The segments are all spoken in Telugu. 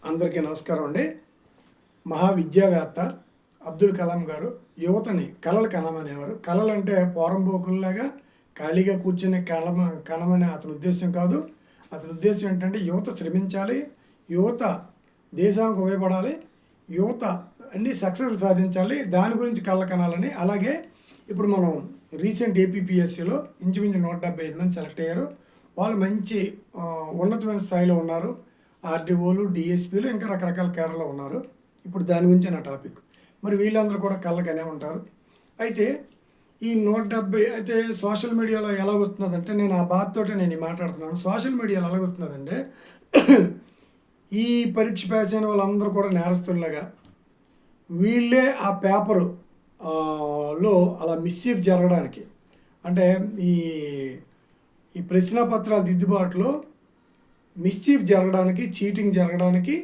అందరికీ నమస్కారం అండి. మహావిద్యావేత్త అబ్దుల్ కలాం గారు యువతని కలలు కనమనేవారు. కలలు అంటే పోరంబోకుల్లాగా ఖాళీగా కూర్చునే కనమనే అతని ఉద్దేశం కాదు. అతని ఉద్దేశం ఏంటంటే యువత శ్రమించాలి, యువత దేశానికి ఉపయోగపడాలి, యువత అన్ని సక్సెస్ సాధించాలి, దాని గురించి కళ్ళ కనాలని. అలాగే ఇప్పుడు మనం రీసెంట్ ఏపీపీఎస్సీలో ఇంచుమించు 175 మంది సెలెక్ట్ అయ్యారు. వాళ్ళు మంచి ఉన్నతమైన స్థాయిలో ఉన్నారు. ఆర్డీఓలు, డిఎస్పీలు, ఇంకా రకరకాల కేడర్లో ఉన్నారు. ఇప్పుడు దాని గురించి నా టాపిక్. మరి వీళ్ళందరూ కూడా కళ్ళకనే ఉంటారు. అయితే ఈ 170 అయితే సోషల్ మీడియాలో ఎలా వస్తున్నదంటే, నేను ఆ బాధతోటే నేను మాట్లాడుతున్నాను. సోషల్ మీడియాలో ఎలా వస్తున్నదంటే, ఈ పరీక్ష పాస్ అయిన వాళ్ళందరూ కూడా నేరస్తుల్లాగా వీళ్ళే ఆ పేపరు లో అలా మిస్చీఫ్ జరగడానికి, అంటే ఈ ఈ ప్రశ్నపత్రాల దిద్దుబాటులో మిస్చీఫ్ జరగడానికి, చీటింగ్ జరగడానికి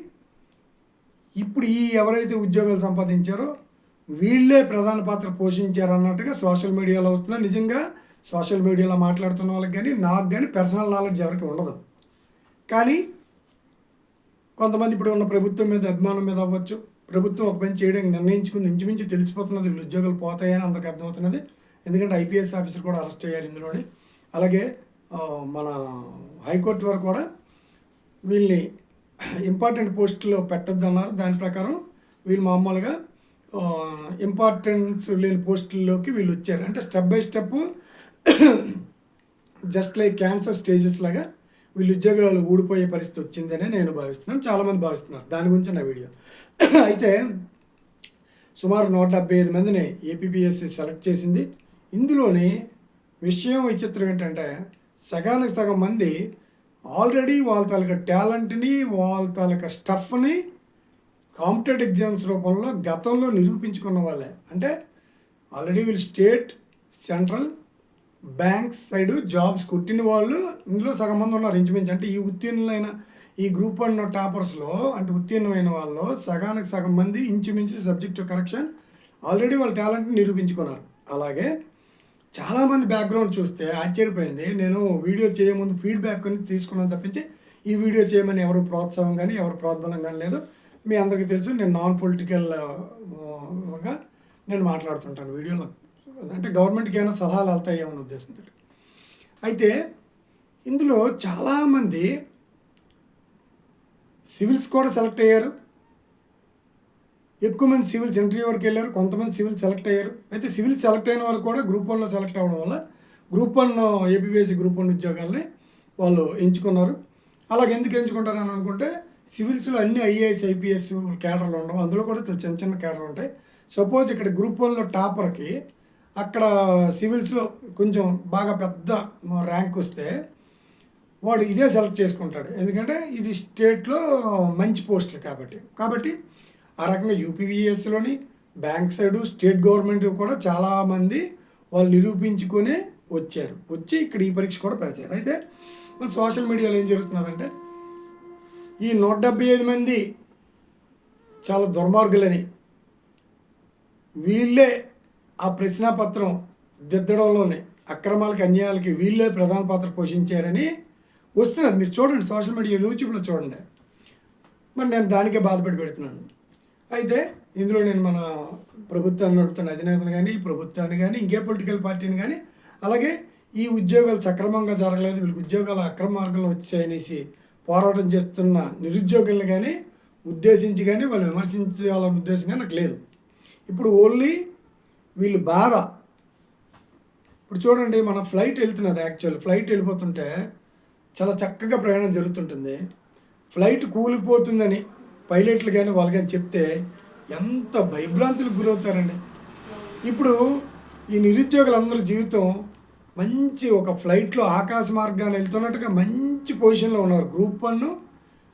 ఇప్పుడు ఈ ఎవరైతే ఉద్యోగాలు సంపాదించారో వీళ్ళే ప్రధాన పాత్ర పోషించారు అన్నట్టుగా సోషల్ మీడియాలో వస్తున్నా. నిజంగా సోషల్ మీడియాలో మాట్లాడుతున్న వాళ్ళకి కానీ, నాకు కానీ పర్సనల్ నాలెడ్జ్ ఎవరికి ఉండదు. కానీ కొంతమంది ఇప్పుడు ఉన్న ప్రభుత్వం మీద అభిమానం మీద అవ్వచ్చు, ప్రభుత్వం ఒక పని చేయడానికి నిర్ణయించుకుని ఇంచుమించు తెలిసిపోతున్నది వీళ్ళు ఉద్యోగాలు పోతాయని అందరికీ అర్థమవుతున్నది. ఎందుకంటే ఐపీఎస్ ఆఫీసర్ కూడా అరెస్ట్ అయ్యారు ఇందులోని. అలాగే మన హైకోర్టు వారు కూడా వీళ్ళని ఇంపార్టెంట్ పోస్టుల్లో పెట్టొద్దన్నారు. దాని ప్రకారం వీళ్ళు మామూలుగా ఇంపార్టెన్స్ లేని పోస్టుల్లోకి వీళ్ళు వచ్చారు. అంటే step by step just like cancer stages లాగా వీళ్ళు ఉద్యోగాలు ఊడిపోయే పరిస్థితి వచ్చిందని నేను భావిస్తున్నాను, చాలామంది భావిస్తున్నారు. దాని గురించి నా వీడియో. అయితే సుమారు 175 మందిని ఏపీపీఎస్సీ సెలెక్ట్ చేసింది. ఇందులోని విషయం విచిత్రం ఏంటంటే, సగానికి సగం మంది ఆల్రెడీ వాళ్ళ తాలూకా టాలెంట్ని, వాళ్ళ తాలూకా స్టఫ్ని కాంపిటేటివ్ ఎగ్జామ్స్ రూపంలో గతంలో నిరూపించుకున్న వాళ్ళే. అంటే ఆల్రెడీ వీళ్ళు state, central, banks side jobs కొట్టిన వాళ్ళు ఇందులో సగం మంది ఉన్నారు ఇంచుమించు. అంటే ఈ ఉత్తీర్ణులైన ఈ గ్రూప్ 1 టాపర్స్లో, అంటే ఉత్తీర్ణమైన వాళ్ళలో సగానికి సగం మంది ఇంచుమించు సబ్జెక్ట్ కరెక్షన్ ఆల్రెడీ వాళ్ళ టాలెంట్ని నిరూపించుకున్నారు. అలాగే చాలామంది బ్యాక్గ్రౌండ్ చూస్తే ఆశ్చర్యపోయింది. నేను వీడియో చేయముందు ఫీడ్బ్యాక్ అని తీసుకున్నాను తప్పించి ఈ వీడియో చేయమని ఎవరు ప్రోత్సాహం కానీ ఎవరు ప్రోద్బలం కానీ లేదు. మీ అందరికీ తెలుసు, నేను నాన్ పొలిటికల్గా నేను మాట్లాడుతుంటాను వీడియోలో. అంటే గవర్నమెంట్కి ఏమైనా సలహాలు వెళ్తాయేమన్న ఉద్దేశంతో. అయితే ఇందులో చాలామంది సివిల్స్ కూడా సెలెక్ట్ అయ్యారు. ఎక్కువ మంది సివిల్స్ ఇంటర్వ్యూ వరకు వెళ్ళారు, కొంతమంది సివిల్ సెలెక్ట్ అయ్యారు. అయితే సివిల్ సెలెక్ట్ అయిన వాళ్ళు కూడా గ్రూప్ 1లో సెలెక్ట్ అవ్వడం వల్ల గ్రూప్ 1 ఏపీపీఎస్సీ గ్రూప్ 1 ఉద్యోగాల్ని వాళ్ళు ఎంచుకున్నారు. అలాగే ఎందుకు ఎంచుకుంటారు అని అనుకుంటే, సివిల్స్లో అన్ని ఐఏఎస్, ఐపీఎస్ కేడర్లు ఉండవు, అందులో కూడా చిన్న చిన్న కేడర్లు ఉంటాయి. సపోజ్ ఇక్కడ గ్రూప్ 1లో టాపర్కి అక్కడ సివిల్స్లో కొంచెం బాగా పెద్ద ర్యాంక్ వస్తే వాడు ఇదే సెలెక్ట్ చేసుకుంటాడు. ఎందుకంటే ఇది స్టేట్లో మంచి పోస్టులు కాబట్టి ఆ రకంగా యూపీవీఎస్లోని బ్యాంక్ సైడు, స్టేట్ గవర్నమెంట్ కూడా చాలామంది వాళ్ళు నిరూపించుకునే వచ్చి ఇక్కడ ఈ పరీక్ష కూడా పాస్ అయ్యారు. అయితే మన సోషల్ మీడియాలో ఏం జరుగుతున్నదంటే, ఈ 175 మంది చాలా దుర్మార్గులని, వీళ్ళే ఆ ప్రశ్నాపత్రం దిద్దడంలోనే అక్రమాలకి, అన్యాయాలకి వీళ్ళే ప్రధాన పాత్ర పోషించారని వస్తున్నది. మీరు చూడండి, సోషల్ మీడియా యూట్యూబ్లో చూడండి. మరి నేను దానికే బాధపడి పెడుతున్నాను. అయితే ఇందులో నేను మన ప్రభుత్వాన్ని నడుపుతున్న అధినేతను కానీ, ప్రభుత్వాన్ని కానీ, ఇంకే పొలిటికల్ పార్టీని కానీ, అలాగే ఈ ఉద్యోగాలు సక్రమంగా జరగలేదు, వీళ్ళకి ఉద్యోగాలు అక్రమ మార్గంలో వచ్చాయనేసి పోరాటం చేస్తున్న నిరుద్యోగులను కానీ ఉద్దేశించి కానీ వాళ్ళు విమర్శించాలన్న ఉద్దేశం కానీ నాకు లేదు. ఇప్పుడు ఓన్లీ వీళ్ళు బాధ. ఇప్పుడు చూడండి, మన ఫ్లైట్ వెళ్తున్నది. యాక్చువల్ ఫ్లైట్ వెళ్ళిపోతుంటే చాలా చక్కగా ప్రయాణం జరుగుతుంటుంది. ఫ్లైట్ కూలిపోతుందని పైలట్లు కానీ వాళ్ళు కానీ చెప్తే ఎంత భయభ్రాంతులకు గురవుతారండి. ఇప్పుడు ఈ నిరుద్యోగులందరూ జీవితం మంచి ఒక ఫ్లైట్లో ఆకాశ మార్గాన్ని వెళ్తున్నట్టుగా మంచి పొజిషన్లో ఉన్నారు. గ్రూప్ 1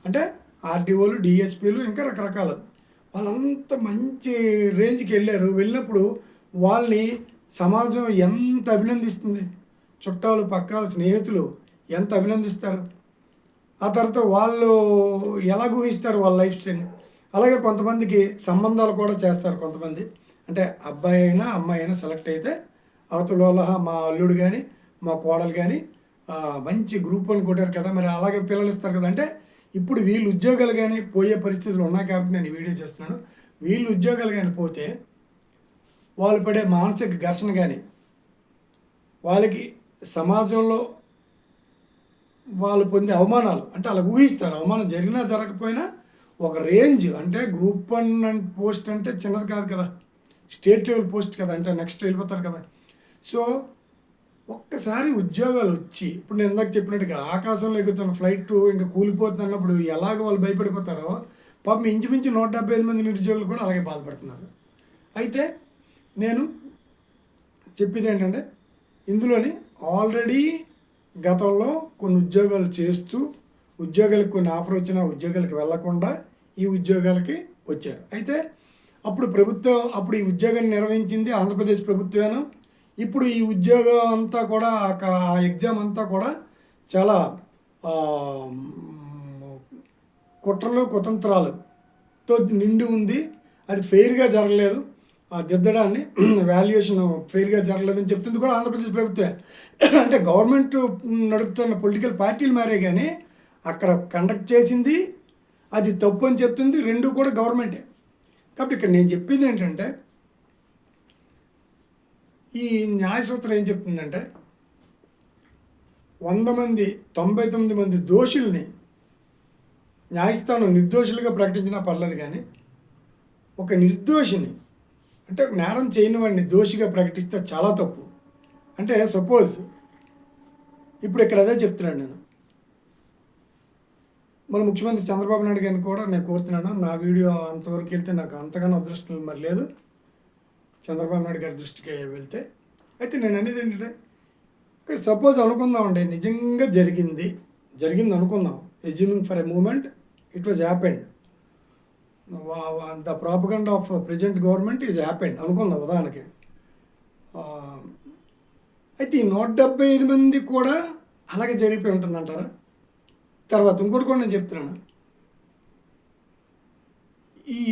అంటే ఆర్డీఓలు, డిఎస్పీలు, ఇంకా రకరకాలు వాళ్ళంతా మంచి రేంజ్కి వెళ్ళినప్పుడు వాళ్ళని సమాజం ఎంత అభినందిస్తుంది, చుట్టాలు, పక్కాలు, స్నేహితులు ఎంత అభినందిస్తారు. ఆ తర్వాత వాళ్ళు ఎలా ఊహిస్తారు వాళ్ళ లైఫ్ స్టైల్. అలాగే కొంతమందికి సంబంధాలు కూడా చేస్తారు. కొంతమంది అంటే అబ్బాయి అయినా అమ్మాయి అయినా సెలెక్ట్ అయితే అవతల వాళ్ళ మా అల్లుడు కానీ మా కోడలు కానీ మంచి గ్రూప్ 1 కొట్టారు కదా, మరి అలాగే పిల్లలు ఇస్తారు కదా. అంటే ఇప్పుడు వీళ్ళు ఉద్యోగాలు కానీ పోయే పరిస్థితులు ఉన్నాయి కాబట్టి నేను ఈ వీడియో చేస్తున్నాను. వీళ్ళు ఉద్యోగాలు కానీ పోతే వాళ్ళు పడే మానసిక ఘర్షణ కానీ, వాళ్ళకి సమాజంలో వాళ్ళు పొందే అవమానాలు, అంటే అలా ఊహిస్తారు. అవమానం జరిగినా జరగకపోయినా ఒక రేంజ్, అంటే గ్రూప్ 1 పోస్ట్ అంటే చిన్నది కాదు కదా, స్టేట్ లెవెల్ పోస్ట్ కదా, అంటే నెక్స్ట్ వెళ్ళిపోతారు కదా. సో ఒక్కసారి ఉద్యోగాలు వచ్చి, ఇప్పుడు నేను ఇందాక చెప్పినట్టుగా ఆకాశంలో ఎగురుతున్న ఫ్లైట్ ఇంకా కూలిపోతుంది అన్నప్పుడు ఎలాగ వాళ్ళు భయపడిపోతారో, పాపం ఇంచుమించు 175 మంది నిరుద్యోగులు కూడా అలాగే బాధపడుతున్నారు. అయితే నేను చెప్పేది ఏంటంటే, ఇందులోని ఆల్రెడీ గతంలో కొన్ని ఉద్యోగాలు చేస్తూ ఉద్యోగాలకు కొన్ని ఆఫర్ వచ్చినా ఉద్యోగాలకు వెళ్లకుండా ఈ ఉద్యోగాలకి వచ్చారు. అయితే అప్పుడు ఈ ఉద్యోగాన్ని నిర్వహించింది ఆంధ్రప్రదేశ్ ప్రభుత్వమేను. ఇప్పుడు ఈ ఉద్యోగం అంతా కూడా ఆ ఎగ్జామ్ అంతా కూడా చాలా కుట్రలు కుతంత్రాలతో నిండి ఉంది. అది ఫెయిర్గా జరగలేదు, దిద్దడాన్ని వాల్యుయేషన్ ఫెయిర్గా జరగలేదని చెప్తుంది కూడా ఆంధ్రప్రదేశ్ ప్రభుత్వమే. అంటే గవర్నమెంట్ నడుపుతున్న పొలిటికల్ పార్టీలు మారే కానీ అక్కడ కండక్ట్ చేసింది అది తప్పు అని చెప్తుంది, రెండు కూడా గవర్నమెంటే. కాబట్టి ఇక్కడ నేను చెప్పింది ఏంటంటే, ఈ న్యాయసూత్రం ఏం చెప్తుందంటే, 100 మంది 99 మంది దోషుల్ని న్యాయస్థానం నిర్దోషులుగా ప్రకటించినా పర్లేదు, కానీ ఒక నిర్దోషిని, అంటే నేరం చేయని వాడిని దోషిగా ప్రకటిస్తే చాలా తప్పు. అంటే సపోజ్ ఇప్పుడు ఇక్కడ అదే చెప్తున్నాను నేను, మన ముఖ్యమంత్రి చంద్రబాబు నాయుడు గారిని కూడా నేను కోరుతున్నాను, నా వీడియో అంతవరకు వెళ్తే నాకు అంతగానో అదృష్టం మరి లేదు చంద్రబాబు నాయుడు గారి దృష్టికి వెళ్తే. అయితే నేను అనేది ఏంటంటే, ఇక్కడ సపోజ్ అనుకుందామండి, నిజంగా జరిగింది అనుకుందాం, assuming for a moment it was happened, the propaganda of present government is happened అనుకుందాం ఉదాహరణకి. అయితే ఈ 175 మంది కూడా అలాగే జరిగిపోయి ఉంటుందంటారా? తర్వాత ఇంకోటి కూడా నేను చెప్తున్నాను, ఈ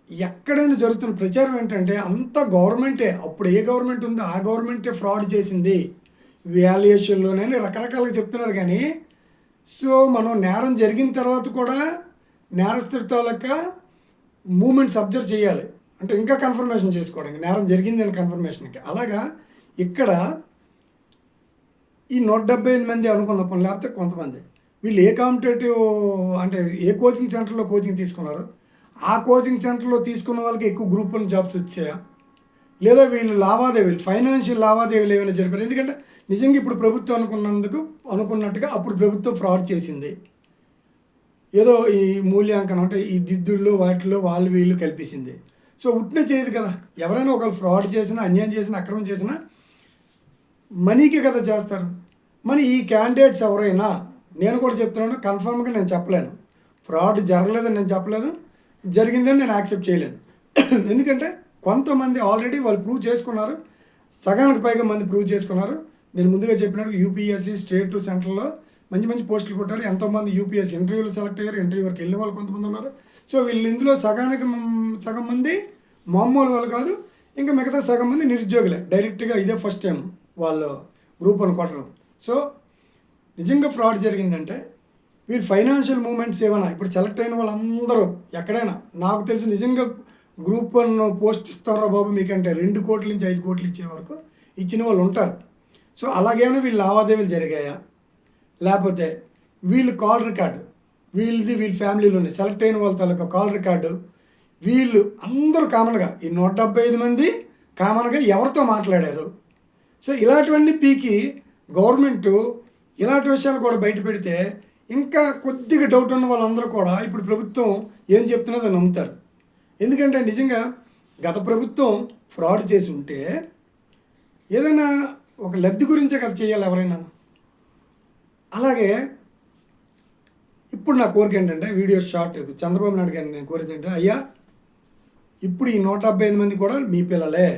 ఎక్కడైనా జరుగుతున్న ప్రచారం ఏంటంటే అంతా గవర్నమెంటే, అప్పుడు ఏ గవర్నమెంట్ ఉందో ఆ గవర్నమెంటే ఫ్రాడ్ చేసింది వాల్యుయేషన్లోనే రకరకాలుగా చెప్తున్నారు. కానీ సో మనం నేరం జరిగిన తర్వాత కూడా నేరస్తుడి తాలూకా మూమెంట్స్ అబ్జర్వ్ చేయాలి, అంటే ఇంకా కన్ఫర్మేషన్ చేసుకోవడానికి నేరం జరిగింది అని కన్ఫర్మేషన్కి. అలాగా ఇక్కడ ఈ 175 మంది అనుకున్నప్పుడు, లేకపోతే కొంతమంది వీళ్ళు ఏ కాంపిటేటివ్ అంటే ఏ కోచింగ్ సెంటర్లో కోచింగ్ తీసుకున్నారు, ఆ కోచింగ్ సెంటర్లో తీసుకున్న వాళ్ళకి ఎక్కువ గ్రూప్ 1 జాబ్స్ వచ్చాయా, లేదా వీళ్ళు లావాదేవీలు ఫైనాన్షియల్ లావాదేవీలు ఏమైనా జరిపారు? ఎందుకంటే నిజంగా ఇప్పుడు ప్రభుత్వం అనుకున్నట్టుగా అప్పుడు ప్రభుత్వం ఫ్రాడ్ చేసింది, ఏదో ఈ మూల్యాంకనం అంటే ఈ దిద్దుళ్ళు వాటిలో వాళ్ళు వీళ్ళు కల్పించింది. సో ఉట్నే చేయదు కదా, ఎవరైనా ఒకళ్ళు ఫ్రాడ్ చేసినా, అన్యాయం చేసినా, అక్రమం చేసినా మనీకి కదా చేస్తారు. మరి ఈ క్యాండిడేట్స్ ఎవరైనా, నేను కూడా చెప్తున్నాను, కన్ఫర్మ్గా నేను చెప్పలేను, ఫ్రాడ్ జరగలేదని నేను చెప్పలేదు, జరిగిందని నేను యాక్సెప్ట్ చేయలేను. ఎందుకంటే కొంతమంది ఆల్రెడీ వాళ్ళు ప్రూవ్ చేసుకున్నారు, సగానికి పైగా మంది ప్రూవ్ చేసుకున్నారు. నేను ముందుగా చెప్పినట్టు యూపీఎస్సీ స్టేట్ సెంటర్లో మంచి మంచి పోస్టులు కొట్టారు, ఎంతోమంది యూపీఎస్సీ ఇంటర్వ్యూలు సెలెక్ట్ అయ్యారు, ఇంటర్వ్యూ వరకు వెళ్ళిన వాళ్ళు కొంతమంది ఉన్నారు. సో వీళ్ళు ఇందులో సగం మంది మామూలు వాళ్ళు కాదు, ఇంకా మిగతా సగం మంది నిరుద్యోగులే, డైరెక్ట్గా ఇదే ఫస్ట్ టైం వాళ్ళు గ్రూప్ 1 కొట్టడం. సో నిజంగా ఫ్రాడ్ జరిగిందంటే వీళ్ళు ఫైనాన్షియల్ మూమెంట్స్ ఏమైనా, ఇప్పుడు సెలెక్ట్ అయిన వాళ్ళందరూ ఎక్కడైనా నాకు తెలిసి నిజంగా గ్రూప్ 1 పోస్ట్ ఇస్తారా బాబు మీకంటే 2 కోట్ల నుంచి 5 కోట్లు ఇచ్చే వరకు ఇచ్చిన వాళ్ళు ఉంటారు. సో అలాగేమైనా వీళ్ళు లావాదేవీలు జరిగాయా, లేకపోతే వీళ్ళు కాల్ రికార్డు, వీళ్ళ ఫ్యామిలీలోనే సెలెక్ట్ అయిన వాళ్ళ తాలూకా కాల్ రికార్డు, వీళ్ళు అందరూ కామన్గా ఈ 175 మంది కామన్గా ఎవరితో మాట్లాడారు. సో ఇలాంటివన్నీ పీకి గవర్నమెంటు ఇలాంటి విషయాలు కూడా బయట పెడితే ఇంకా కొద్దిగా డౌట్ ఉన్న వాళ్ళందరూ కూడా ఇప్పుడు ప్రభుత్వం ఏం చెప్తున్నదో నమ్ముతారు. ఎందుకంటే నిజంగా గత ప్రభుత్వం ఫ్రాడ్ చేసి ఉంటే ఏదైనా ఒక లబ్ధి గురించే కదా చేయాలి ఎవరైనా. అలాగే ఇప్పుడు నా కోరిక ఏంటంటే, వీడియో షార్ట్ చంద్రబాబు నాయుడు గారిని నేను కోరిక ఏంటంటే, అయ్యా ఇప్పుడు ఈ 175 మంది కూడా మీ పిల్లలే,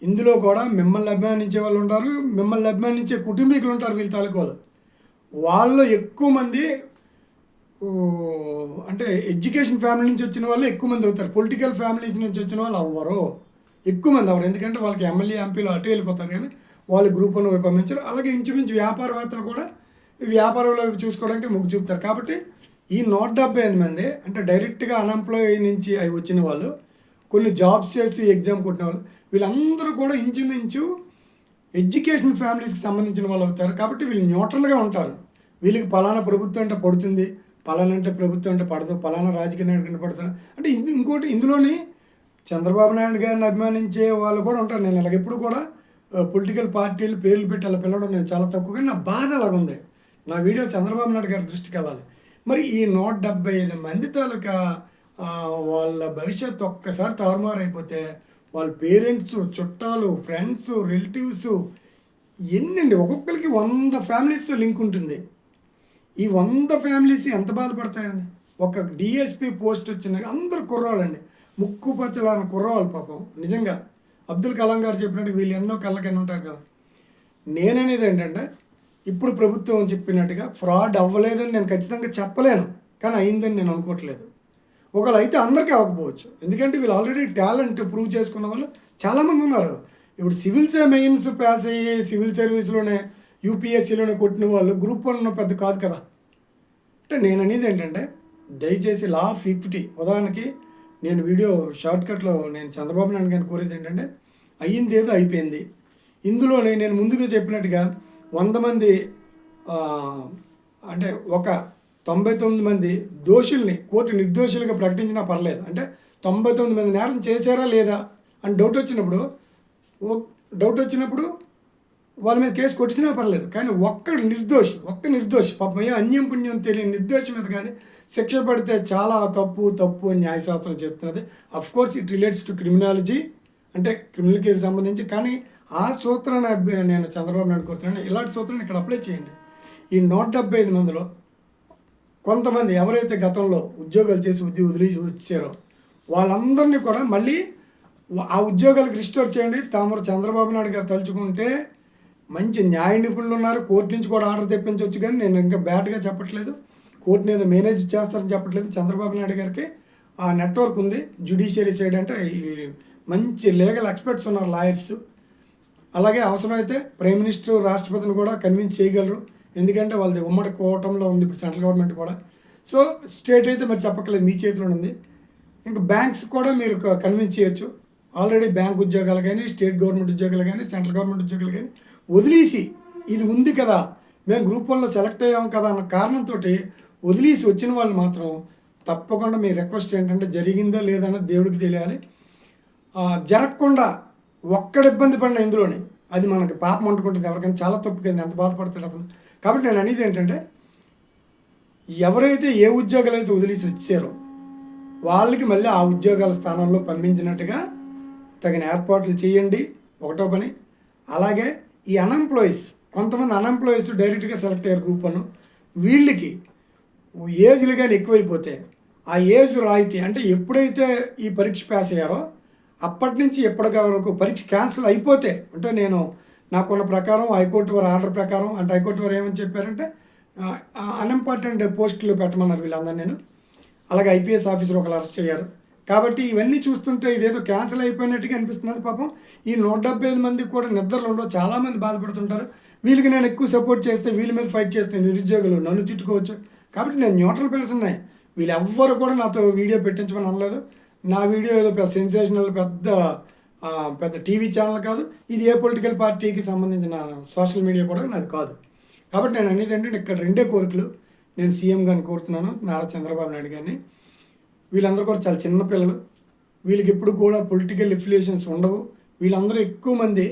ఇందులో కూడా మిమ్మల్ని అభిమానించే వాళ్ళు ఉంటారు, మిమ్మల్ని అభిమానించే కుటుంబీకులు ఉంటారు, వీళ్ళ తాలూకాలు వాళ్ళు ఎక్కువ మంది అంటే ఎడ్యుకేషన్ ఫ్యామిలీ నుంచి వచ్చిన వాళ్ళు ఎక్కువ మంది అవుతారు, పొలిటికల్ ఫ్యామిలీస్ నుంచి వచ్చిన వాళ్ళు అవ్వరు, ఎక్కువ మంది అవ్వరు. ఎందుకంటే వాళ్ళకి ఎమ్మెల్యే ఎంపీలు అటు వెళ్ళిపోతారు, కానీ వాళ్ళు గ్రూప్ 1 పంపించారు. అలాగే ఇంచుమించు వ్యాపారవేత్తలు కూడా వ్యాపారంలో చూసుకోవడానికి మొగ్గు చూపుతారు. కాబట్టి ఈ 175 మంది అంటే డైరెక్ట్‌గా అన్‌ఎంప్లాయీ నుంచి అవి వచ్చిన వాళ్ళు, కొన్ని జాబ్స్ చేసి ఎగ్జామ్ కొట్టిన వాళ్ళు, వీళ్ళందరూ కూడా ఇంచుమించు ఎడ్యుకేషన్ ఫ్యామిలీస్‌కి సంబంధించిన వాళ్ళు అవుతారు. కాబట్టి వీళ్ళు న్యూట్రల్‌గా ఉంటారు. వీళ్ళకి పలానా ప్రభుత్వం అంటే పడుతుంది, పలానా అంటే ప్రభుత్వం అంటే పడదు, పలానా రాజకీయ నాయకుడు పడుతుంది. అంటే ఇంకోటి ఇందులోని చంద్రబాబు నాయుడు గారిని అభిమానించే వాళ్ళు కూడా ఉంటారు. నేను ఇలాగెప్పుడు కూడా పొలిటికల్ పార్టీలు పేర్లు పెట్టి అలా పిలవడం నేను చాలా తక్కువ. కానీ నా బాధ అలాగుంది. నా వీడియో చంద్రబాబు నాయుడు గారి దృష్టికి వెళ్ళాలి. మరి ఈ 175 మంది తాలూకా వాళ్ళ భవిష్యత్తు ఒక్కసారి తారుమారైపోతే వాళ్ళ పేరెంట్స్, చుట్టాలు, ఫ్రెండ్స్, రిలేటివ్స్ ఎన్నండి ఒక్కొక్కరికి 100 ఫ్యామిలీస్‌తో లింక్ ఉంటుంది. ఈ 100 ఫ్యామిలీస్ ఎంత బాధపడతాయండి. ఒక డీఎస్పీ పోస్ట్ వచ్చిన అందరూ కుర్రాళ్ళండి. ముక్కు పచ్చలాని కుర్రవాళ్ళు పాపం. నిజంగా అబ్దుల్ కలాం గారు చెప్పినట్టు వీళ్ళు ఎన్నో కళ్ళకని ఉంటారు కదా. నేననేది ఏంటంటే ఇప్పుడు ప్రభుత్వం చెప్పినట్టుగా ఫ్రాడ్ అవ్వలేదని నేను ఖచ్చితంగా చెప్పలేను. కానీ అయిందని నేను అనుకోవట్లేదు. ఒకవేళ అయితే అందరికీ అవ్వకపోవచ్చు. ఎందుకంటే వీళ్ళు ఆల్రెడీ టాలెంట్ ప్రూవ్ చేసుకున్న వాళ్ళు చాలామంది ఉన్నారు. ఇప్పుడు సివిల్స్ మెయిన్స్ పాస్ అయ్యి సివిల్ సర్వీస్‌లోనే యూపీఎస్సీలోనే కొట్టిన వాళ్ళు గ్రూప్ 1 పెద్ద కాదు కదా. అంటే నేను అనేది ఏంటంటే దయచేసి లా ఆఫ్ ఈక్విటీ ఉదాహరణకి నేను వీడియో షార్ట్కట్లో నేను చంద్రబాబు నాయుడు గారిని కోరేది ఏంటంటే అయ్యింది ఏదో అయిపోయింది. ఇందులోనే నేను ముందుగా చెప్పినట్టుగా 100 మంది అంటే ఒక 99 మంది దోషుల్ని కోర్టు నిర్దోషులుగా ప్రకటించినా పర్లేదు. అంటే 99 మంది నేరం చేశారా లేదా అని డౌట్ వచ్చినప్పుడు వాళ్ళ మీద కేసు కొట్టించినా పర్లేదు. కానీ ఒక్క నిర్దోషి పాపం అన్యం పుణ్యం తెలియని నిర్దోషి మీద కానీ శిక్ష పడితే చాలా తప్పు అని న్యాయశాస్త్రం చెప్తున్నది. Of course it relates to criminology, అంటే క్రిమినల్ కేసు సంబంధించి. కానీ ఆ సూత్రాన్ని నేను చంద్రబాబు నాయుడు కోరుతున్నాను, ఇలాంటి సూత్రాన్ని ఇక్కడ అప్లై చేయండి. ఈ 175 మందిలో కొంతమంది ఎవరైతే గతంలో ఉద్యోగాలు చేసి వదిలేసి వచ్చారో వాళ్ళందరినీ కూడా మళ్ళీ ఆ ఉద్యోగాలకు రిస్టోర్ చేయండి. తాము చంద్రబాబు నాయుడు గారు తలుచుకుంటే మంచి న్యాయ నిపుణులు ఉన్నారు. కోర్టు నుంచి కూడా ఆర్డర్ తెప్పించవచ్చు. కానీ నేను ఇంకా బ్యాడ్గా చెప్పట్లేదు, కోర్టుని ఏదో మేనేజ్ చేస్తారని చెప్పట్లేదు. చంద్రబాబు నాయుడు గారికి ఆ నెట్వర్క్ ఉంది. జ్యుడిషియరీ సైడ్ అంటే మంచి లీగల్ ఎక్స్పర్ట్స్ ఉన్నారు, లాయర్స్. అలాగే అవసరమైతే ప్రైమ్ మినిస్టర్, రాష్ట్రపతిని కూడా కన్విన్స్ చేయగలరు. ఎందుకంటే వాళ్ళది ఉమ్మడి కూటమిలో ఉంది ఇప్పుడు సెంట్రల్ గవర్నమెంట్ కూడా. సో స్టేట్ అయితే మరి చెప్పట్లేదు, మీ చేతిలో ఉంది. ఇంకా బ్యాంక్స్ కూడా మీరు కన్విన్స్ చేయొచ్చు. ఆల్రెడీ బ్యాంక్ ఉద్యోగాలు కానీ, స్టేట్ గవర్నమెంట్ ఉద్యోగాలు కానీ, సెంట్రల్ గవర్నమెంట్ ఉద్యోగాలు కానీ వదిలేసి ఇది ఉంది కదా, మేము గ్రూప్ 1లో సెలెక్ట్ అయ్యాం కదా అన్న కారణంతో వదిలేసి వచ్చిన వాళ్ళు మాత్రం తప్పకుండా మీ రిక్వెస్ట్ ఏంటంటే జరిగిందో లేదన్నది దేవుడికి తెలియాలి. జరగకుండా ఒక్కడ ఇబ్బంది పడిన ఇందులోనే అది మనకి పాపం అంటుకుంటుంది. ఎవరికైనా చాలా తప్పు కింద ఎంత బాధపడుతుంది అసలు. కాబట్టి నేను అనేది ఏంటంటే ఎవరైతే ఏ ఉద్యోగాలు అయితే వదిలేసి వచ్చారో వాళ్ళకి మళ్ళీ ఆ ఉద్యోగాల స్థానంలో పంపించినట్టుగా తగిన ఏర్పాట్లు చేయండి, ఒకటో పని. అలాగే ఈ కొంతమంది అన్ఎంప్లాయీస్ డైరెక్ట్గా సెలెక్ట్ అయ్యారు గ్రూప్ 1, వీళ్ళకి ఏజ్లు కానీ ఎక్కువైపోతే ఆ ఏజ్ రాయితీ అంటే ఎప్పుడైతే ఈ పరీక్ష పాస్ అయ్యారో అప్పటి నుంచి ఎప్పటికి వరకు పరీక్ష క్యాన్సిల్ అయిపోతే, అంటే నేను నాకున్న ప్రకారం హైకోర్టు వారి ఆర్డర్ ప్రకారం, అంటే హైకోర్టు వారు ఏమని చెప్పారంటే అన్ఇంపార్టెంట్ పోస్టులు పెట్టమన్నారు వీళ్ళందరూ. నేను అలాగే ఐపీఎస్ ఆఫీసర్ ఒకరు అరెస్ట్ అయ్యారు. కాబట్టి ఇవన్నీ చూస్తుంటే ఇదేదో క్యాన్సిల్ అయిపోయినట్టుగా అనిపిస్తున్నది. పాపం ఈ 175 మందికి కూడా నిద్రలు ఉండవు, చాలామంది బాధపడుతుంటారు. వీళ్ళకి నేను ఎక్కువ సపోర్ట్ చేస్తే వీళ్ళ మీద ఫైట్ చేస్తే నిరుద్యోగులు నన్ను తిట్టుకోవచ్చు. కాబట్టి నేను న్యూట్రల్ పర్సన్. వీళ్ళు ఎవ్వరు కూడా నాతో వీడియో పెట్టించమని అనలేదు. నా వీడియో ఏదో పెద్ద సెన్సేషనల్ పెద్ద టీవీ ఛానల్ కాదు, ఇది ఏ పొలిటికల్ పార్టీకి సంబంధించిన సోషల్ మీడియా కూడా నాది కాదు. కాబట్టి నేను అనేది ఏంటంటే ఇక్కడ రెండే కోరికలు నేను సీఎం గారిని కోరుతున్నాను, నారా చంద్రబాబు నాయుడు గారిని. వీళ్ళందరూ కూడా చాలా చిన్న పిల్లలు, వీళ్ళకి ఎప్పుడు కూడా పొలిటికల్ ఎఫిలియేషన్స్ ఉండవు. వీళ్ళందరూ ఎక్కువ మంది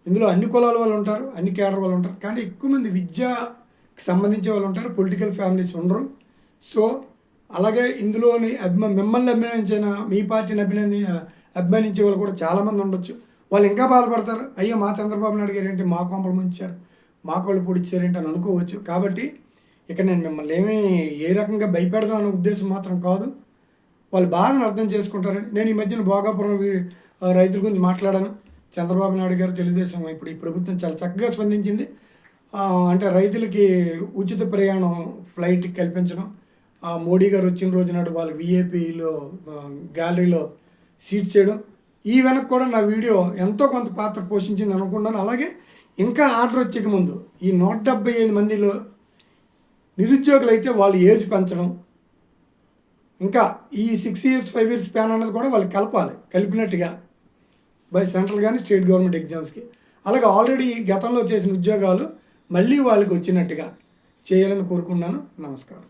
ఇందులో అన్ని కులాల వాళ్ళు ఉంటారు, అన్ని కేడర్ వాళ్ళు ఉంటారు. కానీ ఎక్కువ మంది విద్యకి సంబంధించే వాళ్ళు ఉంటారు, పొలిటికల్ ఫ్యామిలీస్ ఉండరు. సో అలాగే ఇందులోని మిమ్మల్ని అభినందించిన, మీ పార్టీని అభిమానించే వాళ్ళు కూడా చాలామంది ఉండొచ్చు. వాళ్ళు ఇంకా బాధపడతారు, అయ్యో మా చంద్రబాబు నాయుడు గారు ఏంటి మా కొంపలు ముంచారు, మా కోళ్ళు పొడిచారేంటి అని అనుకోవచ్చు. కాబట్టి ఇక నేను మిమ్మల్ని ఏ రకంగా భయపెడదాం అనే ఉద్దేశం మాత్రం కాదు. వాళ్ళు బాధను అర్థం చేసుకుంటారని. నేను ఈ మధ్యన భోగాపురం రైతుల గురించి మాట్లాడాను. చంద్రబాబు నాయుడు గారు తెలుగుదేశం ఇప్పుడు ఈ ప్రభుత్వం చాలా చక్కగా స్పందించింది. అంటే రైతులకి ఉచిత ప్రయాణం ఫ్లైట్ కల్పించడం, మోడీ గారు వచ్చిన రోజు నాడు వాళ్ళు విఐపీలో గ్యాలరీలో సీట్స్ చేయడం, ఈ వెనక్కి కూడా నా వీడియో ఎంతో కొంత పాత్ర పోషించింది అనుకుంటున్నాను. అలాగే ఇంకా ఆర్డర్ వచ్చేక ముందు ఈ 175 మందిలో నిరుద్యోగులు అయితే వాళ్ళు ఏజ్ పెంచడం, ఇంకా ఈ 6 ఇయర్స్ 5 ఇయర్స్ స్పాన్ అన్నది కూడా వాళ్ళు కలపాలి, కలిపినట్టుగా బై సెంట్రల్ కానీ స్టేట్ గవర్నమెంట్ ఎగ్జామ్స్కి. అలాగే ఆల్రెడీ గతంలో చేసిన ఉద్యోగాలు మళ్ళీ వాళ్ళకి వచ్చినట్టుగా చేయాలని కోరుకున్నాను. నమస్కారం.